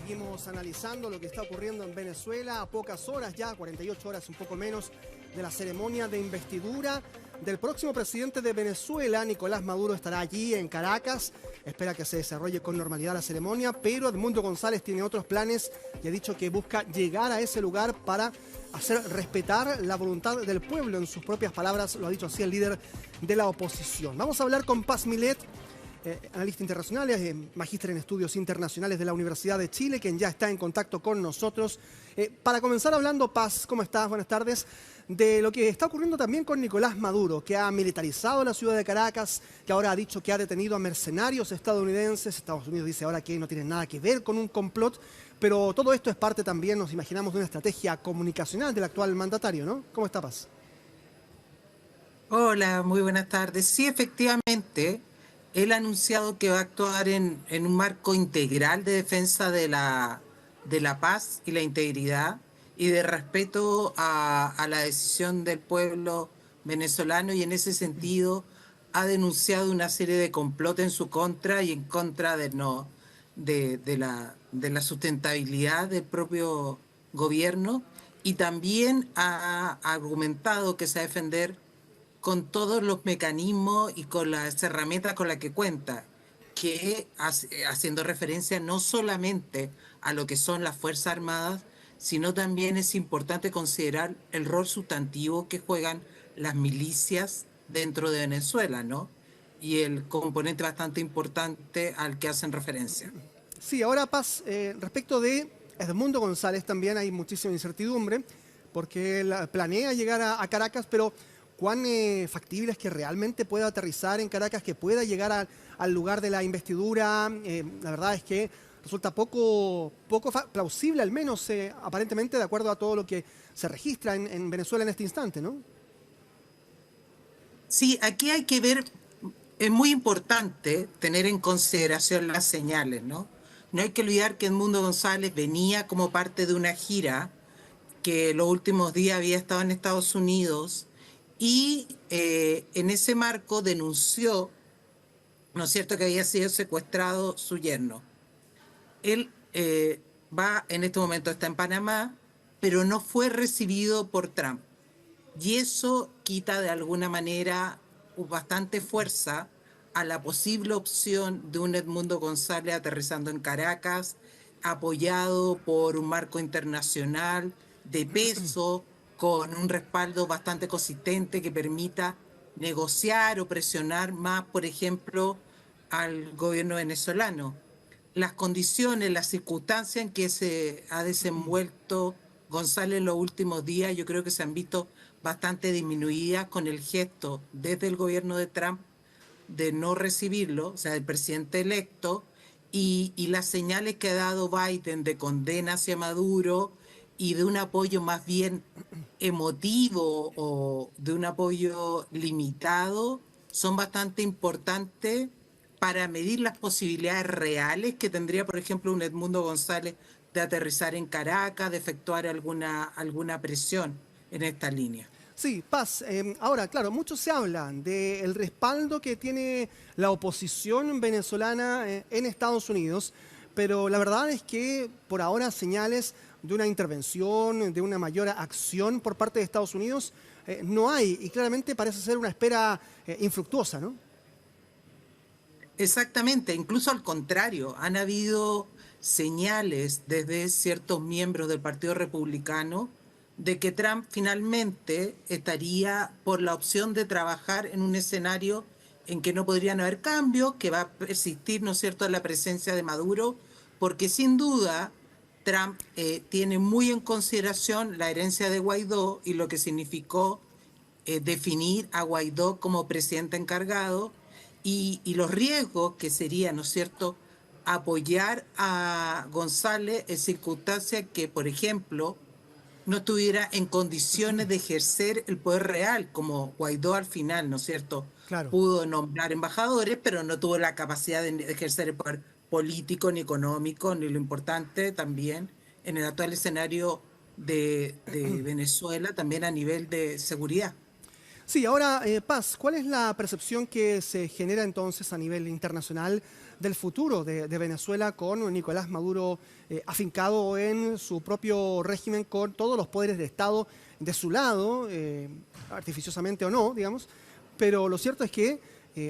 Seguimos analizando lo que está ocurriendo en Venezuela a pocas horas ya, 48 horas, un poco menos, de la ceremonia de investidura del próximo presidente de Venezuela. Nicolás Maduro estará allí en Caracas. Espera que se desarrolle con normalidad la ceremonia, pero Edmundo González tiene otros planes y ha dicho que busca llegar a ese lugar para hacer respetar la voluntad del pueblo. En sus propias palabras lo ha dicho así el líder de la oposición. Vamos a hablar con Paz Milet, analista internacional, magíster en estudios internacionales de la Universidad de Chile, quien ya está en contacto con nosotros. Para comenzar hablando, Paz, ¿cómo estás? Buenas tardes. De lo que está ocurriendo también con Nicolás Maduro, que ha militarizado la ciudad de Caracas, que ahora ha dicho que ha detenido a mercenarios estadounidenses. Estados Unidos dice ahora que no tiene nada que ver con un complot, pero todo esto es parte también, nos imaginamos, de una estrategia comunicacional del actual mandatario, ¿no? ¿Cómo está, Paz? Hola, muy buenas tardes. Sí, efectivamente, él ha anunciado que va a actuar en un marco integral de defensa de la paz y la integridad y de respeto a la decisión del pueblo venezolano, y en ese sentido ha denunciado una serie de complot en su contra y en contra de la sustentabilidad del propio gobierno, y también ha argumentado que se va a defender con todos los mecanismos y con las herramientas con las que cuenta, que haciendo referencia no solamente a lo que son las Fuerzas Armadas, sino también es importante considerar el rol sustantivo que juegan las milicias dentro de Venezuela, ¿no? Y el componente bastante importante al que hacen referencia. Sí, ahora Paz, respecto de Edmundo González también hay muchísima incertidumbre, porque él planea llegar a Caracas, pero ¿cuán factible es que realmente pueda aterrizar en Caracas, que pueda llegar al lugar de la investidura? La verdad es que resulta poco plausible, al menos aparentemente, de acuerdo a todo lo que se registra en Venezuela en este instante, ¿no? Sí, aquí hay que ver, es muy importante tener en consideración las señales, ¿no? No hay que olvidar que Edmundo González venía como parte de una gira que los últimos días había estado en Estados Unidos, y en ese marco denunció, ¿no es cierto?, que había sido secuestrado su yerno. Él en este momento está en Panamá, pero no fue recibido por Trump. Y eso quita de alguna manera bastante fuerza a la posible opción de un Edmundo González aterrizando en Caracas, apoyado por un marco internacional de peso, con un respaldo bastante consistente que permita negociar o presionar más, por ejemplo, al gobierno venezolano. Las condiciones, las circunstancias en que se ha desenvuelto González en los últimos días, yo creo que se han visto bastante disminuidas con el gesto desde el gobierno de Trump de no recibirlo, o sea, del presidente electo, y las señales que ha dado Biden de condena hacia Maduro y de un apoyo más bien emotivo o de un apoyo limitado son bastante importantes para medir las posibilidades reales que tendría, por ejemplo, un Edmundo González de aterrizar en Caracas, de efectuar alguna presión en esta línea. Sí, Paz. Ahora, claro, mucho se habla del respaldo que tiene la oposición venezolana en Estados Unidos, pero la verdad es que por ahora señales de una intervención, de una mayor acción por parte de Estados Unidos no hay, y claramente parece ser una espera infructuosa, ¿no? Exactamente, incluso al contrario, han habido señales desde ciertos miembros del Partido Republicano de que Trump finalmente estaría por la opción de trabajar en un escenario en que no podrían haber cambios, que va a persistir, ¿no es cierto?, la presencia de Maduro, porque sin duda Trump tiene muy en consideración la herencia de Guaidó y lo que significó definir a Guaidó como presidente encargado, y los riesgos que sería, ¿no es cierto?, apoyar a González en circunstancias que, por ejemplo, no estuviera en condiciones de ejercer el poder real, como Guaidó al final, ¿no es cierto? Claro. Pudo nombrar embajadores, pero no tuvo la capacidad de ejercer el poder político ni económico, ni lo importante también en el actual escenario de Venezuela, también a nivel de seguridad. Sí, ahora, Paz, ¿cuál es la percepción que se genera entonces a nivel internacional del futuro de Venezuela con Nicolás Maduro afincado en su propio régimen con todos los poderes de Estado de su lado, artificiosamente o no, digamos. Pero lo cierto es que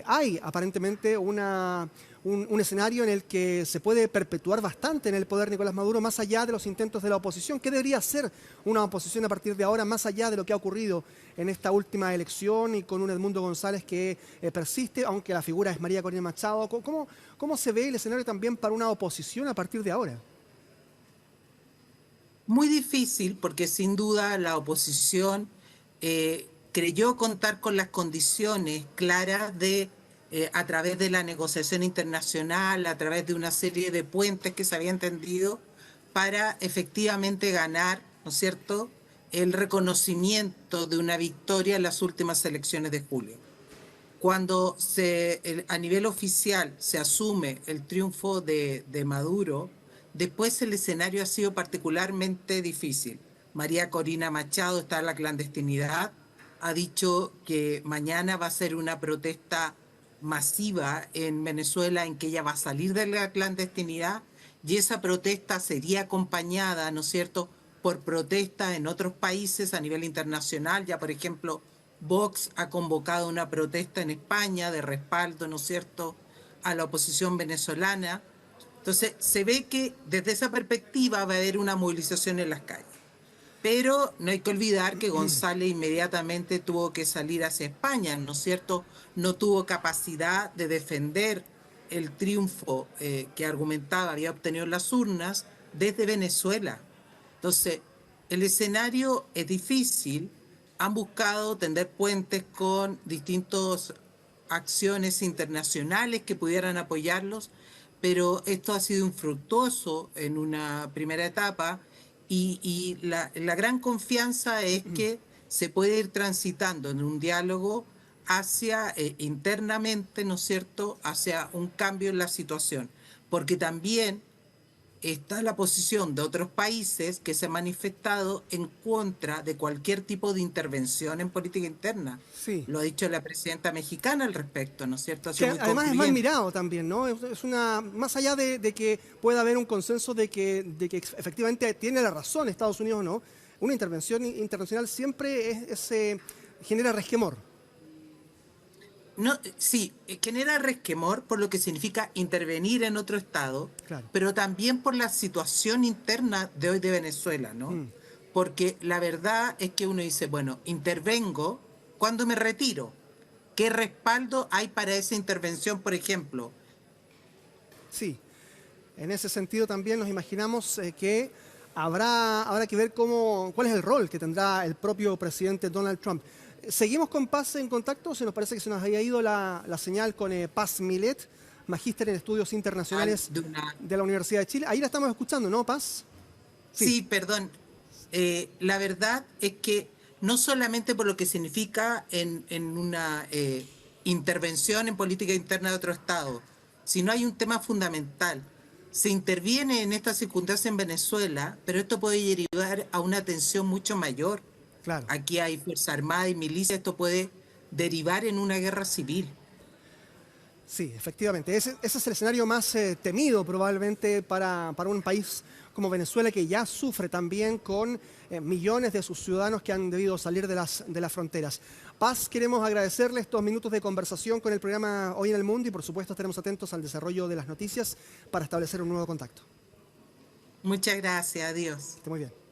hay aparentemente un escenario en el que se puede perpetuar bastante en el poder Nicolás Maduro, más allá de los intentos de la oposición. ¿Qué debería ser una oposición a partir de ahora, más allá de lo que ha ocurrido en esta última elección y con un Edmundo González que persiste, aunque la figura es María Corina Machado? ¿Cómo se ve el escenario también para una oposición a partir de ahora? Muy difícil, porque sin duda la oposición creyó contar con las condiciones claras de, a través de la negociación internacional, a través de una serie de puentes que se habían tendido para efectivamente ganar, ¿no es cierto?, el reconocimiento de una victoria en las últimas elecciones de julio. Cuando a nivel oficial se asume el triunfo de Maduro, después el escenario ha sido particularmente difícil. María Corina Machado está en la clandestinidad, ha dicho que mañana va a ser una protesta masiva en Venezuela en que ella va a salir de la clandestinidad y esa protesta sería acompañada, ¿no es cierto?, por protestas en otros países a nivel internacional. Ya, por ejemplo, Vox ha convocado una protesta en España de respaldo, ¿no es cierto?, a la oposición venezolana. Entonces, se ve que desde esa perspectiva va a haber una movilización en las calles. Pero no hay que olvidar que González inmediatamente tuvo que salir hacia España, ¿no es cierto? No tuvo capacidad de defender el triunfo que argumentaba había obtenido en las urnas desde Venezuela. Entonces, el escenario es difícil. Han buscado tender puentes con distintas acciones internacionales que pudieran apoyarlos, pero esto ha sido infructuoso en una primera etapa y la gran confianza es que se puede ir transitando en un diálogo hacia internamente, ¿no es cierto?, hacia un cambio en la situación, porque también está la posición de otros países que se han manifestado en contra de cualquier tipo de intervención en política interna. Sí. Lo ha dicho la presidenta mexicana al respecto, ¿no es cierto? Ha Que sido muy además es mal concluyente. mirado también, ¿no? Es una, más allá de que pueda haber un consenso de que efectivamente tiene la razón Estados Unidos o no, una intervención internacional siempre genera resquemor. No, sí, genera resquemor por lo que significa intervenir en otro estado, Claro. pero también por la situación interna de hoy de Venezuela, ¿no? Porque la verdad es que uno dice, bueno, intervengo cuando me retiro. ¿Qué respaldo hay para esa intervención, por ejemplo? Sí, en ese sentido también nos imaginamos que habrá que ver cuál es el rol que tendrá el propio presidente Donald Trump. Seguimos con Paz en contacto, se nos parece que se nos había ido la señal con Paz Milet, magíster en estudios internacionales de la Universidad de Chile. Ahí la estamos escuchando, ¿no, Paz? Sí, perdón. La verdad es que no solamente por lo que significa en una intervención en política interna de otro Estado, sino hay un tema fundamental. Se interviene en esta circunstancia en Venezuela, pero esto puede derivar a una tensión mucho mayor. Claro. Aquí hay Fuerza Armada y milicia, esto puede derivar en una guerra civil. Sí, efectivamente. Ese es el escenario más temido probablemente para un país como Venezuela, que ya sufre también con millones de sus ciudadanos que han debido salir de las fronteras. Paz, queremos agradecerle estos minutos de conversación con el programa Hoy en el Mundo y por supuesto estaremos atentos al desarrollo de las noticias para establecer un nuevo contacto. Muchas gracias, adiós. Esté muy bien.